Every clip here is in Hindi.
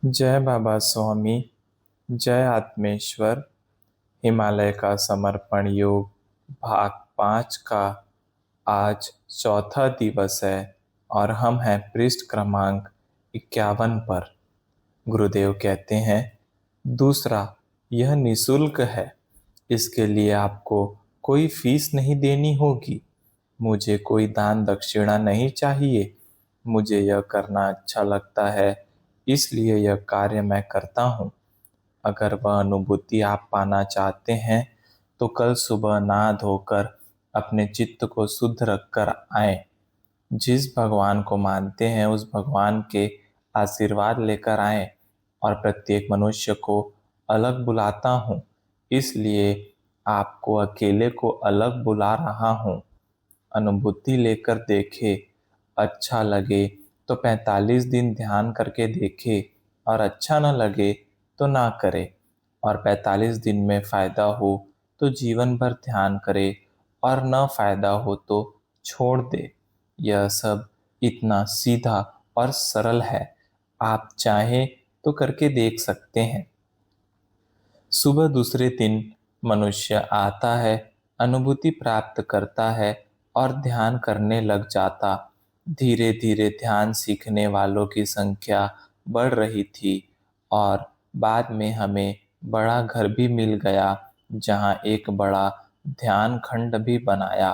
जय बाबा स्वामी। जय आत्मेश्वर। हिमालय का समर्पण योग भाग 5 का आज चौथा दिवस है और हम हैं पृष्ठ क्रमांक 51 पर। गुरुदेव कहते हैं, दूसरा, यह निशुल्क है। इसके लिए आपको कोई फीस नहीं देनी होगी। मुझे कोई दान दक्षिणा नहीं चाहिए। मुझे यह करना अच्छा लगता है, इसलिए यह कार्य मैं करता हूँ। अगर वह अनुभूति आप पाना चाहते हैं तो कल सुबह नहा धोकर अपने चित्त को शुद्ध रखकर आएं। जिस भगवान को मानते हैं उस भगवान के आशीर्वाद लेकर आएं। और प्रत्येक मनुष्य को अलग बुलाता हूँ, इसलिए आपको अकेले को अलग बुला रहा हूँ। अनुभूति लेकर देखे, अच्छा लगे तो 45 दिन ध्यान करके देखे और अच्छा न लगे तो ना करे। और 45 दिन में फायदा हो तो जीवन भर ध्यान करे और न फायदा हो तो छोड़ दे। यह सब इतना सीधा और सरल है, आप चाहें तो करके देख सकते हैं। सुबह दूसरे दिन मनुष्य आता है, अनुभूति प्राप्त करता है और ध्यान करने लग जाता। धीरे धीरे ध्यान सीखने वालों की संख्या बढ़ रही थी और बाद में हमें बड़ा घर भी मिल गया, जहाँ एक बड़ा ध्यान खंड भी बनाया।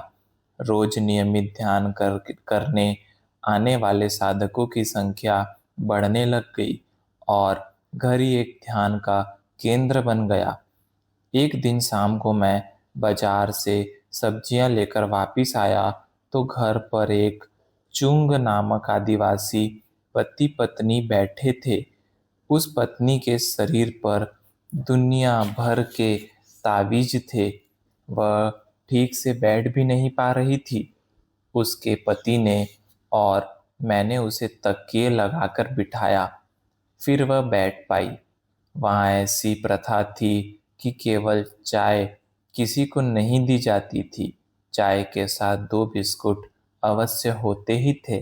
रोज नियमित ध्यान करने आने वाले साधकों की संख्या बढ़ने लग गई और घर ही एक ध्यान का केंद्र बन गया। एक दिन शाम को मैं बाजार से सब्जियां लेकर वापस आया तो घर पर एक चुंग नामक आदिवासी पति पत्नी बैठे थे। उस पत्नी के शरीर पर दुनिया भर के तावीज थे। वह ठीक से बैठ भी नहीं पा रही थी। उसके पति ने और मैंने उसे तकिए लगाकर बिठाया, फिर वह बैठ पाई। वहाँ ऐसी प्रथा थी कि केवल चाय किसी को नहीं दी जाती थी। चाय के साथ 2 बिस्कुट अवश्य होते ही थे।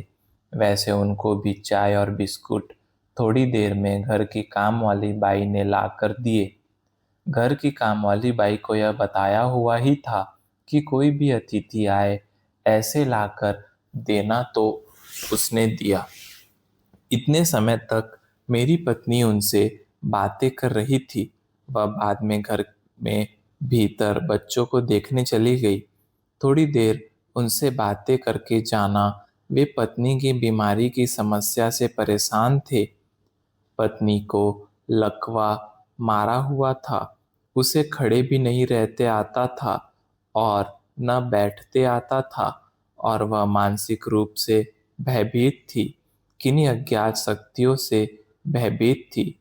वैसे उनको भी चाय और बिस्कुट थोड़ी देर में घर की काम वाली बाई ने ला कर दिए। घर की काम वाली बाई को यह बताया हुआ ही था कि कोई भी अतिथि आए ऐसे लाकर देना, तो उसने दिया। इतने समय तक मेरी पत्नी उनसे बातें कर रही थी। वह बाद में घर में भीतर बच्चों को देखने चली गई। थोड़ी देर उनसे बातें करके जाना वे पत्नी की बीमारी की समस्या से परेशान थे। पत्नी को लकवा मारा हुआ था। उसे खड़े भी नहीं रहते आता था और न बैठते आता था और वह मानसिक रूप से भयभीत थी। किन्हीं अज्ञात शक्तियों से भयभीत थी।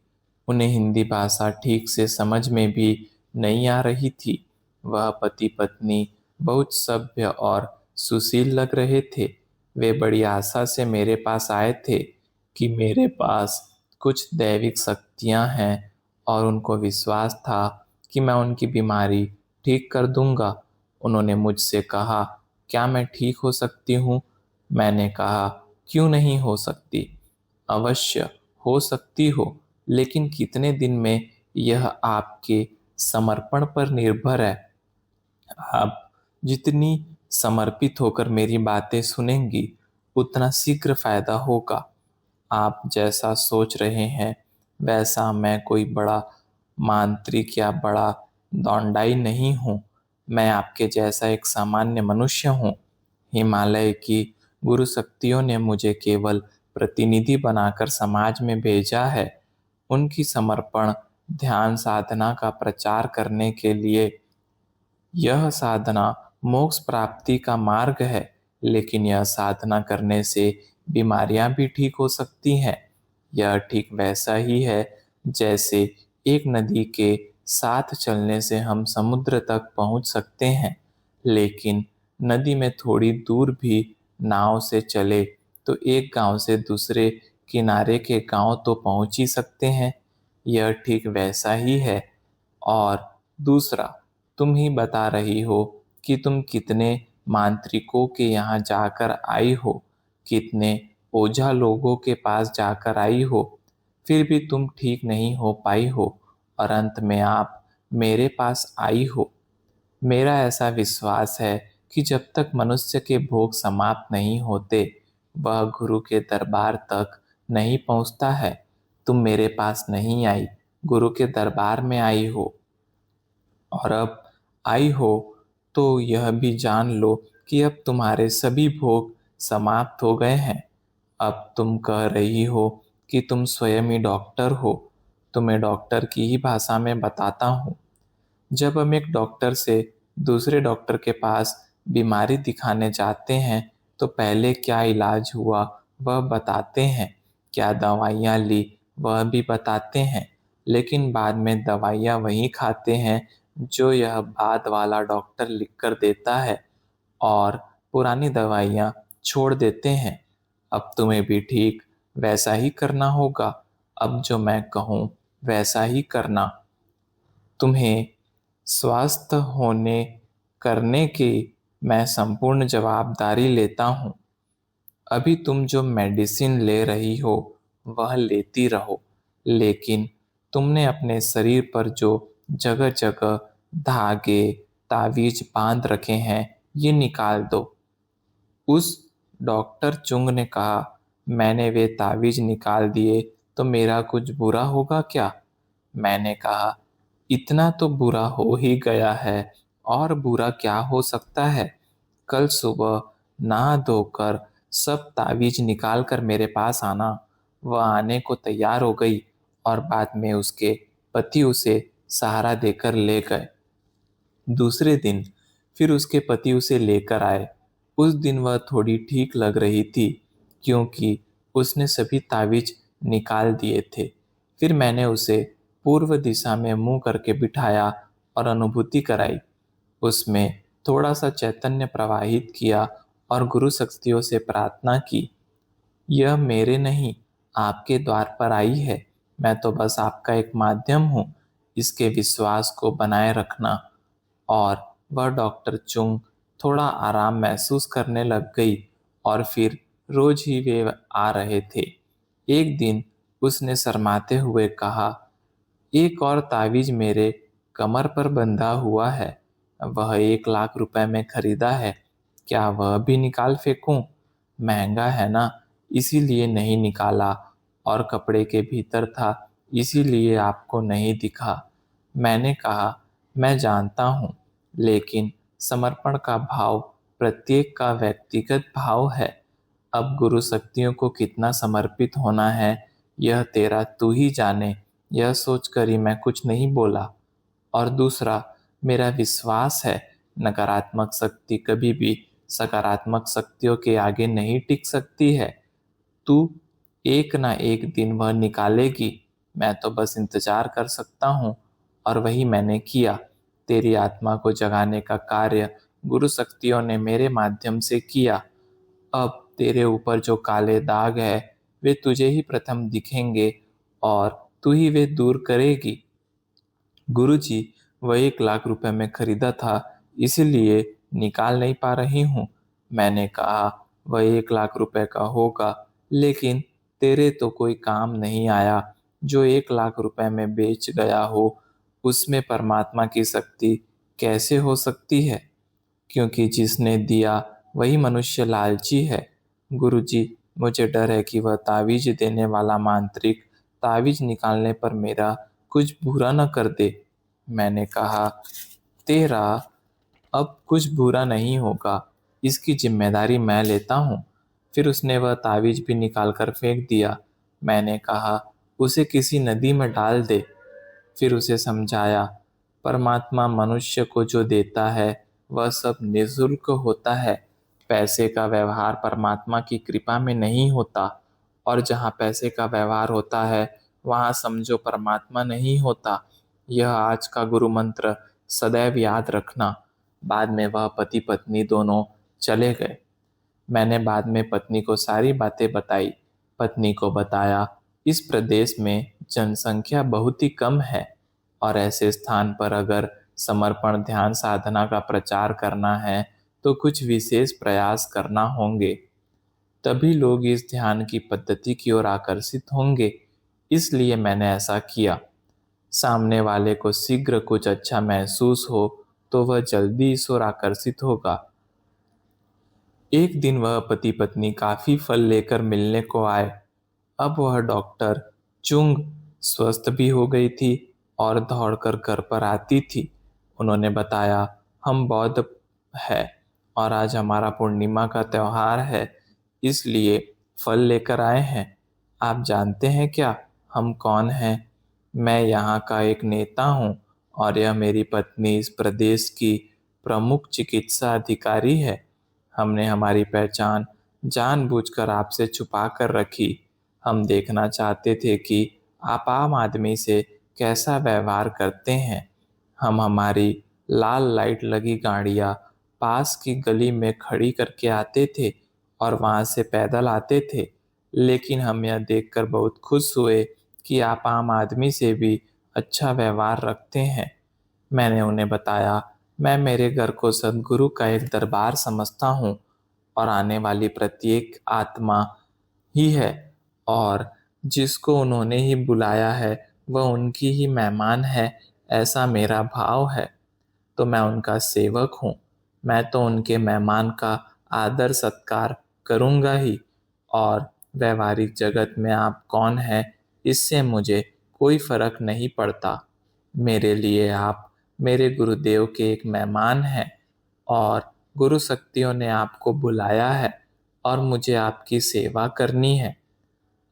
उन्हें हिंदी भाषा ठीक से समझ में भी नहीं आ रही थी। वह पति पत्नी बहुत सभ्य और सुशील लग रहे थे। वे बड़ी आशा से मेरे पास आए थे कि मेरे पास कुछ दैविक शक्तियां हैं और उनको विश्वास था कि मैं उनकी बीमारी ठीक कर दूंगा। उन्होंने मुझसे कहा, क्या मैं ठीक हो सकती हूँ? मैंने कहा, क्यों नहीं हो सकती? अवश्य हो सकती हो, लेकिन कितने दिन में यह आपके समर्पण पर निर्भर है। आप जितनी समर्पित होकर मेरी बातें सुनेंगी उतना शीघ्र फायदा होगा। आप जैसा सोच रहे हैं वैसा मैं कोई बड़ा मांत्रिक या बड़ा दौंडाई नहीं हूँ। मैं आपके जैसा एक सामान्य मनुष्य हूँ। हिमालय की गुरु शक्तियों ने मुझे केवल प्रतिनिधि बनाकर समाज में भेजा है। उनकी समर्पण ध्यान साधना का प्रचार करने के लिए। यह साधना मोक्ष प्राप्ति का मार्ग है, लेकिन यह साधना करने से बीमारियां भी ठीक हो सकती हैं। यह ठीक वैसा ही है जैसे एक नदी के साथ चलने से हम समुद्र तक पहुंच सकते हैं, लेकिन नदी में थोड़ी दूर भी नाव से चले तो एक गांव से दूसरे किनारे के गांव तो पहुंच ही सकते हैं। यह ठीक वैसा ही है। और दूसरा, तुम ही बता रही हो कि तुम कितने मांत्रिकों के यहाँ जाकर आई हो, कितने ओझा लोगों के पास जाकर आई हो, फिर भी तुम ठीक नहीं हो पाई हो और अंत में आप मेरे पास आई हो। मेरा ऐसा विश्वास है कि जब तक मनुष्य के भोग समाप्त नहीं होते, वह गुरु के दरबार तक नहीं पहुंचता है। तुम मेरे पास नहीं आई, गुरु के दरबार में आई हो, और अब आई हो तो यह भी जान लो कि अब तुम्हारे सभी भोग समाप्त हो गए हैं। अब तुम कह रही हो कि तुम स्वयं ही डॉक्टर हो। तुम्हें डॉक्टर की ही भाषा में बताता हूँ। जब हम एक डॉक्टर से दूसरे डॉक्टर के पास बीमारी दिखाने जाते हैं तो पहले क्या इलाज हुआ वह बताते हैं, क्या दवाइयाँ ली वह भी बताते हैं, लेकिन बाद में दवाइयाँ वही खाते हैं जो यह बाद वाला डॉक्टर लिख कर देता है और पुरानी दवाइयाँ छोड़ देते हैं। अब तुम्हें भी ठीक वैसा ही करना होगा। अब जो मैं कहूँ वैसा ही करना। तुम्हें स्वस्थ होने करने की मैं संपूर्ण जवाबदारी लेता हूँ। अभी तुम जो मेडिसिन ले रही हो वह लेती रहो, लेकिन तुमने अपने शरीर पर जो जगह जगह धागे तावीज बांध रखे हैं ये निकाल दो। उस डॉक्टर चुंग ने कहा, मैंने वे तावीज निकाल दिए तो मेरा कुछ बुरा होगा क्या? मैंने कहा, इतना तो बुरा हो ही गया है, और बुरा क्या हो सकता है? कल सुबह नहा धोकर सब तावीज निकाल कर मेरे पास आना। वह आने को तैयार हो गई और बाद में उसके पति उसे सहारा देकर ले गए। दूसरे दिन फिर उसके पति उसे लेकर आए। उस दिन वह थोड़ी ठीक लग रही थी क्योंकि उसने सभी तावीज निकाल दिए थे। फिर मैंने उसे पूर्व दिशा में मुंह करके बिठाया और अनुभूति कराई। उसमें थोड़ा सा चैतन्य प्रवाहित किया और गुरु शक्तियों से प्रार्थना की। यह मेरे नहीं, आपके द्वार पर आई है। मैं तो बस आपका एक माध्यम हूँ। इसके विश्वास को बनाए रखना। और वह डॉक्टर चुंग थोड़ा आराम महसूस करने लग गई और फिर रोज ही वे आ रहे थे। एक दिन उसने शर्माते हुए कहा, एक और तावीज मेरे कमर पर बंधा हुआ है। वह 1 लाख रुपए में खरीदा है। क्या वह भी निकाल फेंकूं? महंगा है ना, इसीलिए नहीं निकाला, और कपड़े के भीतर था, इसीलिए आपको नहीं दिखा। मैंने कहा, मैं जानता हूँ, लेकिन समर्पण का भाव प्रत्येक का व्यक्तिगत भाव है। अब गुरु शक्तियों को कितना समर्पित होना है यह तेरा तू ही जाने। यह सोचकर ही मैं कुछ नहीं बोला। और दूसरा, मेरा विश्वास है नकारात्मक शक्ति कभी भी सकारात्मक शक्तियों के आगे नहीं टिक सकती है। तू एक ना एक दिन वह निकालेगी। मैं तो बस इंतजार कर सकता हूँ, और वही मैंने किया। तेरी आत्मा को जगाने का कार्य गुरु शक्तियों ने मेरे माध्यम से किया। अब तेरे ऊपर जो काले दाग है वे तुझे ही प्रथम दिखेंगे और तू ही वे दूर करेगी। गुरुजी, वह 1 लाख रुपए में खरीदा था, इसीलिए निकाल नहीं पा रही हूँ। मैंने कहा, वह 1 लाख रुपए का होगा, लेकिन तेरे तो कोई काम नहीं आया। जो 1 लाख रुपए में बेच गया हो उसमें परमात्मा की शक्ति कैसे हो सकती है? क्योंकि जिसने दिया वही मनुष्य लालची है। गुरुजी, मुझे डर है कि वह तावीज देने वाला मांत्रिक तावीज निकालने पर मेरा कुछ बुरा न कर दे। मैंने कहा, तेरा अब कुछ बुरा नहीं होगा, इसकी जिम्मेदारी मैं लेता हूँ। फिर उसने वह तावीज भी निकाल कर फेंक दिया। मैंने कहा, उसे किसी नदी में डाल दे। फिर उसे समझाया, परमात्मा मनुष्य को जो देता है वह सब निःशुल्क होता है। पैसे का व्यवहार परमात्मा की कृपा में नहीं होता, और जहाँ पैसे का व्यवहार होता है वहाँ समझो परमात्मा नहीं होता। यह आज का गुरु मंत्र सदैव याद रखना। बाद में वह पति पत्नी दोनों चले गए। मैंने बाद में पत्नी को सारी बातें बताई। पत्नी को बताया, इस प्रदेश में जनसंख्या बहुत ही कम है, और ऐसे स्थान पर अगर समर्पण ध्यान साधना का प्रचार करना है तो कुछ विशेष प्रयास करना होंगे। तभी लोग इस ध्यान की पद्धति की ओर आकर्षित होंगे। इसलिए मैंने ऐसा किया। सामने वाले को शीघ्र कुछ अच्छा महसूस हो तो वह जल्दी इस ओर आकर्षित होगा। एक दिन वह पति पत्नी काफी फल लेकर मिलने को आए। अब वह डॉक्टर चुंग स्वस्थ भी हो गई थी और दौड़कर घर पर आती थी। उन्होंने बताया, हम बौद्ध है और आज हमारा पूर्णिमा का त्योहार है, इसलिए फल लेकर आए हैं। आप जानते हैं क्या हम कौन हैं? मैं यहाँ का एक नेता हूँ और यह मेरी पत्नी इस प्रदेश की प्रमुख चिकित्सा अधिकारी है। हमने हमारी पहचान जानबूझकर आपसे छुपा कर रखी। हम देखना चाहते थे कि आप आम आदमी से कैसा व्यवहार करते हैं। हम हमारी लाल लाइट लगी गाड़ियाँ पास की गली में खड़ी करके आते थे और वहाँ से पैदल आते थे, लेकिन हम यह देखकर बहुत खुश हुए कि आप आम आदमी से भी अच्छा व्यवहार रखते हैं। मैंने उन्हें बताया, मैं मेरे घर को सद्गुरु का एक दरबार समझता हूँ और आने वाली प्रत्येक आत्मा ही है और जिसको उन्होंने ही बुलाया है वह उनकी ही मेहमान है, ऐसा मेरा भाव है। तो मैं उनका सेवक हूँ। मैं तो उनके मेहमान का आदर सत्कार करूँगा ही। और व्यवहारिक जगत में आप कौन हैं, इससे मुझे कोई फर्क नहीं पड़ता। मेरे लिए आप मेरे गुरुदेव के एक मेहमान हैं और गुरु शक्तियों ने आपको बुलाया है और मुझे आपकी सेवा करनी है।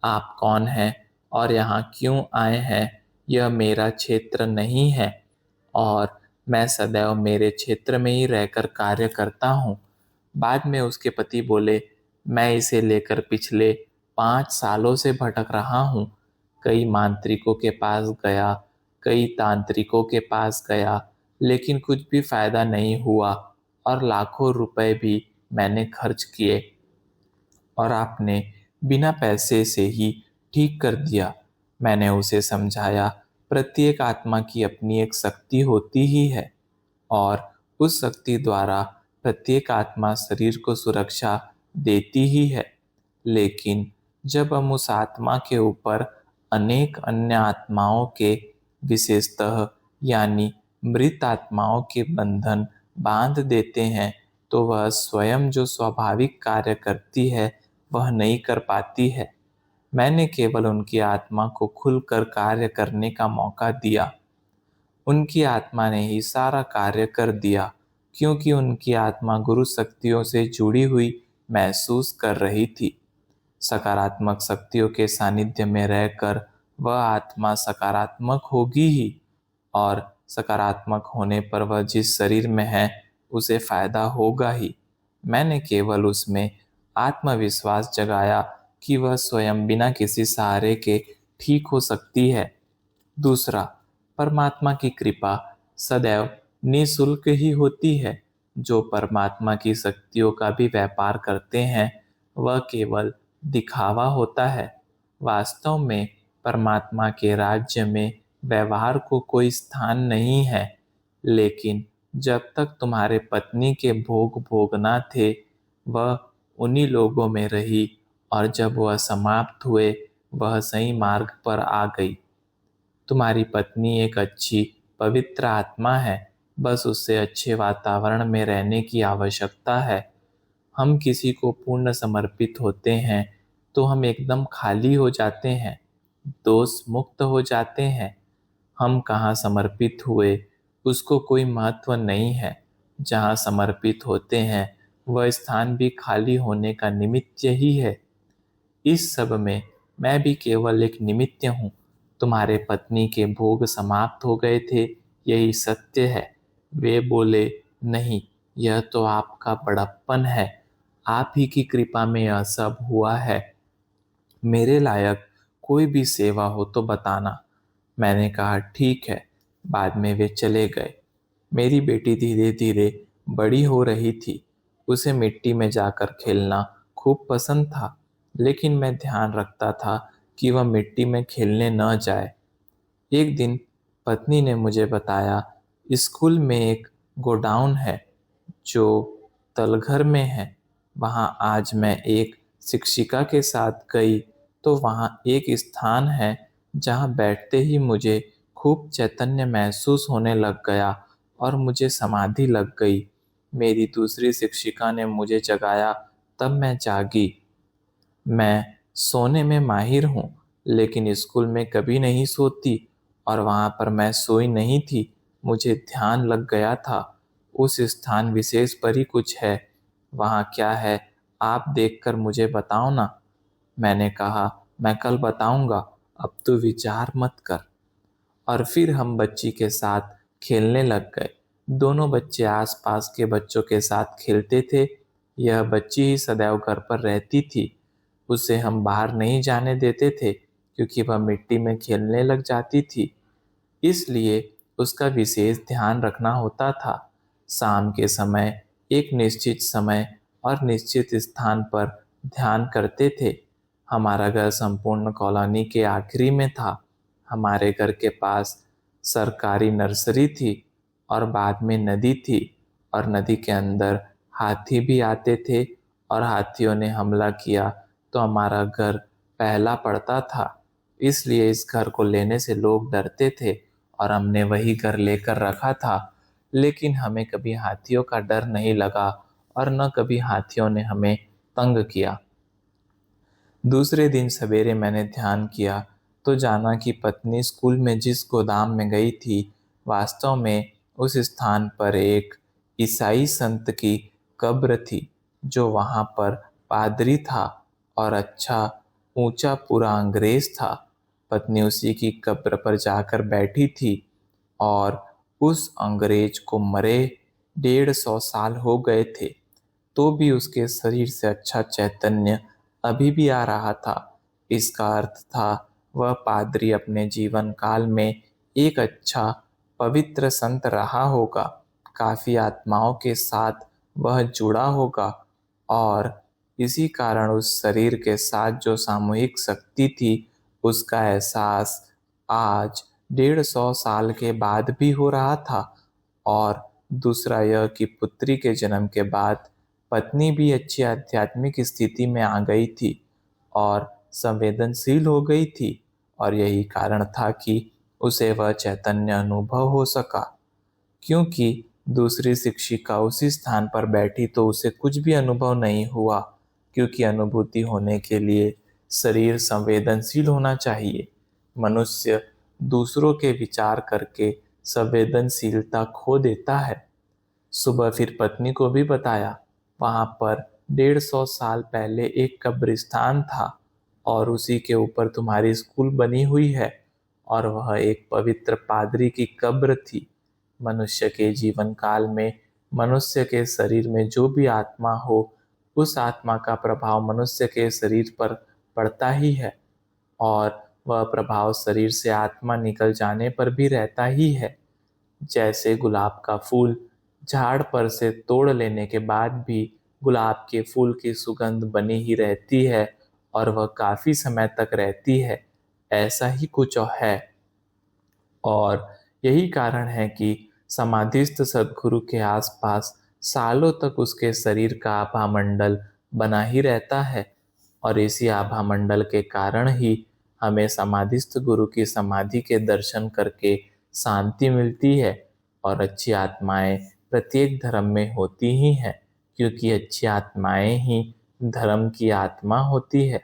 आप कौन हैं और यहाँ क्यों आए हैं, यह मेरा क्षेत्र नहीं है और मैं सदैव मेरे क्षेत्र में ही रहकर कार्य करता हूँ। बाद में उसके पति बोले, मैं इसे लेकर पिछले 5 सालों से भटक रहा हूँ। कई मांत्रिकों के पास गया, कई तांत्रिकों के पास गया, लेकिन कुछ भी फायदा नहीं हुआ और लाखों रुपए भी मैंने खर्च किए और आपने बिना पैसे से ही ठीक कर दिया। मैंने उसे समझाया, प्रत्येक आत्मा की अपनी एक शक्ति होती ही है और उस शक्ति द्वारा प्रत्येक आत्मा शरीर को सुरक्षा देती ही है। लेकिन जब हम उस आत्मा के ऊपर अनेक अन्य आत्माओं के, विशेषतः यानी मृत आत्माओं के बंधन बांध देते हैं, तो वह स्वयं जो स्वाभाविक कार्य करती है वह नहीं कर पाती है। मैंने केवल उनकी आत्मा को खुलकर कार्य करने का मौका दिया। उनकी आत्मा ने ही सारा कार्य कर दिया, क्योंकि उनकी आत्मा गुरु शक्तियों से जुड़ी हुई महसूस कर रही थी। सकारात्मक शक्तियों के सानिध्य में रहकर वह आत्मा सकारात्मक होगी ही और सकारात्मक होने पर वह जिस शरीर में है उसे फायदा होगा ही। मैंने केवल उसमें आत्मविश्वास जगाया कि वह स्वयं बिना किसी सहारे के ठीक हो सकती है। दूसरा, परमात्मा की कृपा सदैव निःशुल्क ही होती है। जो परमात्मा की शक्तियों का भी व्यापार करते हैं वह केवल दिखावा होता है। वास्तव में परमात्मा के राज्य में व्यवहार को कोई स्थान नहीं है। लेकिन जब तक तुम्हारे पत्नी के भोग भोगना थे वह उन्हीं लोगों में रही और जब वह समाप्त हुए वह सही मार्ग पर आ गई। तुम्हारी पत्नी एक अच्छी पवित्र आत्मा है, बस उससे अच्छे वातावरण में रहने की आवश्यकता है। हम किसी को पूर्ण समर्पित होते हैं तो हम एकदम खाली हो जाते हैं, दोष मुक्त हो जाते हैं। हम कहाँ समर्पित हुए उसको कोई महत्व नहीं है। जहाँ समर्पित होते हैं वह स्थान भी खाली होने का निमित्त ही है। इस सब में मैं भी केवल एक निमित्त हूँ। तुम्हारे पत्नी के भोग समाप्त हो गए थे, यही सत्य है। वे बोले, नहीं, यह तो आपका बड़प्पन है, आप ही की कृपा में यह सब हुआ है। मेरे लायक कोई भी सेवा हो तो बताना। मैंने कहा, ठीक है। बाद में वे चले गए। मेरी बेटी धीरे धीरे बड़ी हो रही थी। उसे मिट्टी में जाकर खेलना खूब पसंद था, लेकिन मैं ध्यान रखता था कि वह मिट्टी में खेलने न जाए। एक दिन पत्नी ने मुझे बताया, स्कूल में एक गोडाउन है जो तलघर में है। वहाँ आज मैं एक शिक्षिका के साथ गई तो वहाँ एक स्थान है जहाँ बैठते ही मुझे खूब चैतन्य महसूस होने लग गया और मुझे समाधि लग गई। मेरी दूसरी शिक्षिका ने मुझे जगाया, तब मैं जागी। मैं सोने में माहिर हूँ, लेकिन स्कूल में कभी नहीं सोती और वहाँ पर मैं सोई नहीं थी। मुझे ध्यान लग गया था। उस स्थान विशेष पर ही कुछ है। वहाँ क्या है, आप देखकर मुझे बताओ ना। मैंने कहा, मैं कल बताऊंगा, अब तू विचार मत कर। और फिर हम बच्ची के साथ खेलने लग गए। दोनों बच्चे आसपास के बच्चों के साथ खेलते थे। यह बच्ची ही सदैव घर पर रहती थी। उसे हम बाहर नहीं जाने देते थे क्योंकि वह मिट्टी में खेलने लग जाती थी। इसलिए उसका विशेष ध्यान रखना होता था। शाम के समय एक निश्चित समय और निश्चित स्थान पर ध्यान करते थे। हमारा घर संपूर्ण कॉलोनी के आखिरी में था। हमारे घर के पास सरकारी नर्सरी थी और बाद में नदी थी, और नदी के अंदर हाथी भी आते थे, और हाथियों ने हमला किया तो हमारा घर पहला पड़ता था। इसलिए इस घर को लेने से लोग डरते थे और हमने वही घर लेकर रखा था। लेकिन हमें कभी हाथियों का डर नहीं लगा और न कभी हाथियों ने हमें तंग किया। दूसरे दिन सवेरे मैंने ध्यान किया तो जाना कि पत्नी स्कूल में जिस गोदाम में गई थी, वास्तव में उस स्थान पर एक ईसाई संत की कब्र थी, जो वहाँ पर पादरी था और अच्छा ऊंचा पूरा अंग्रेज था। पत्नी उसी की कब्र पर जाकर बैठी थी और उस अंग्रेज को मरे 150 साल हो गए थे, तो भी उसके शरीर से अच्छा चैतन्य अभी भी आ रहा था। इसका अर्थ था वह पादरी अपने जीवन काल में एक अच्छा पवित्र संत रहा होगा। काफी आत्माओं के साथ वह जुड़ा होगा और इसी कारण उस शरीर के साथ जो सामूहिक शक्ति थी, उसका एहसास आज 150 साल के बाद भी हो रहा था। और दूसरा यह कि पुत्री के जन्म के बाद पत्नी भी अच्छी आध्यात्मिक स्थिति में आ गई थी और संवेदनशील हो गई थी, और यही कारण था कि उसे वह चैतन्य अनुभव हो सका। क्योंकि दूसरी शिक्षिका उसी स्थान पर बैठी तो उसे कुछ भी अनुभव नहीं हुआ, क्योंकि अनुभूति होने के लिए शरीर संवेदनशील होना चाहिए। मनुष्य दूसरों के विचार करके संवेदनशीलता खो देता है। सुबह फिर पत्नी को भी बताया। वहां पर 150 साल पहले एक कब्रिस्तान था और उसी के ऊपर तुम्हारी स्कूल बनी हुई है, और वह एक पवित्र पादरी की कब्र थी। मनुष्य के जीवन काल में मनुष्य के शरीर में जो भी आत्मा हो, उस आत्मा का प्रभाव मनुष्य के शरीर पर पड़ता ही है, और वह प्रभाव शरीर से आत्मा निकल जाने पर भी रहता ही है। जैसे गुलाब का फूल झाड़ पर से तोड़ लेने के बाद भी गुलाब के फूल की सुगंध बनी ही रहती है और वह काफी समय तक रहती है, ऐसा ही कुछ है। और यही कारण है कि समाधिस्थ सद्गुरु के आसपास सालों तक उसके शरीर का आभा मंडल बना ही रहता है, और इसी आभा मंडल के कारण ही हमें समाधिस्थ गुरु की समाधि के दर्शन करके शांति मिलती है। और अच्छी आत्माएं प्रत्येक धर्म में होती ही हैं, क्योंकि अच्छी आत्माएं ही धर्म की आत्मा होती है।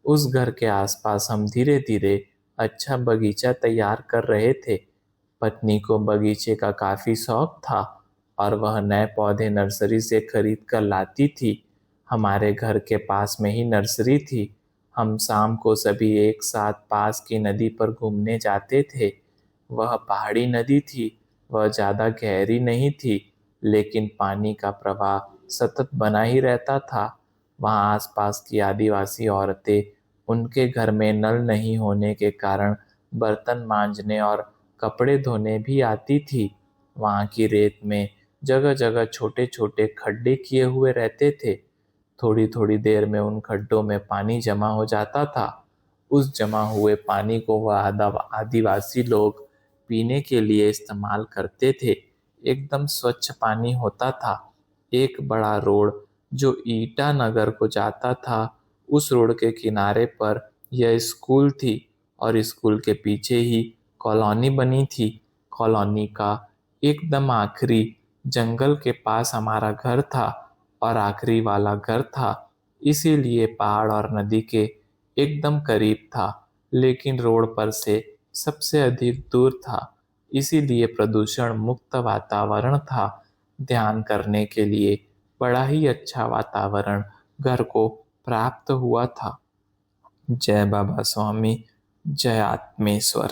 उस घर के आसपास हम धीरे धीरे अच्छा बगीचा तैयार कर रहे थे। पत्नी को बगीचे का काफी शौक था और वह नए पौधे नर्सरी से खरीद कर लाती थी। हमारे घर के पास में ही नर्सरी थी। हम शाम को सभी एक साथ पास की नदी पर घूमने जाते थे। वह पहाड़ी नदी थी। वह ज्यादा गहरी नहीं थी, लेकिन पानी का प्रवाह सतत बना ही रहता था। वहाँ आसपास की आदिवासी औरतें उनके घर में नल नहीं होने के कारण बर्तन मांजने और कपड़े धोने भी आती थी। वहाँ की रेत में जगह जगह छोटे छोटे खड्डे किए हुए रहते थे। थोड़ी थोड़ी देर में उन खड्डों में पानी जमा हो जाता था। उस जमा हुए पानी को वह आदिवासी लोग पीने के लिए इस्तेमाल करते थे। एकदम स्वच्छ पानी होता था। एक बड़ा रोड जो ईटानगर को जाता था, उस रोड के किनारे पर यह स्कूल थी और स्कूल के पीछे ही कॉलोनी बनी थी। कॉलोनी का एकदम आखिरी जंगल के पास हमारा घर था और आखिरी वाला घर था, इसीलिए पहाड़ और नदी के एकदम करीब था, लेकिन रोड पर से सबसे अधिक दूर था। इसीलिए प्रदूषण मुक्त वातावरण था। ध्यान करने के लिए बड़ा ही अच्छा वातावरण घर को प्राप्त हुआ था। जय बाबा स्वामी, जय आत्मेश्वर।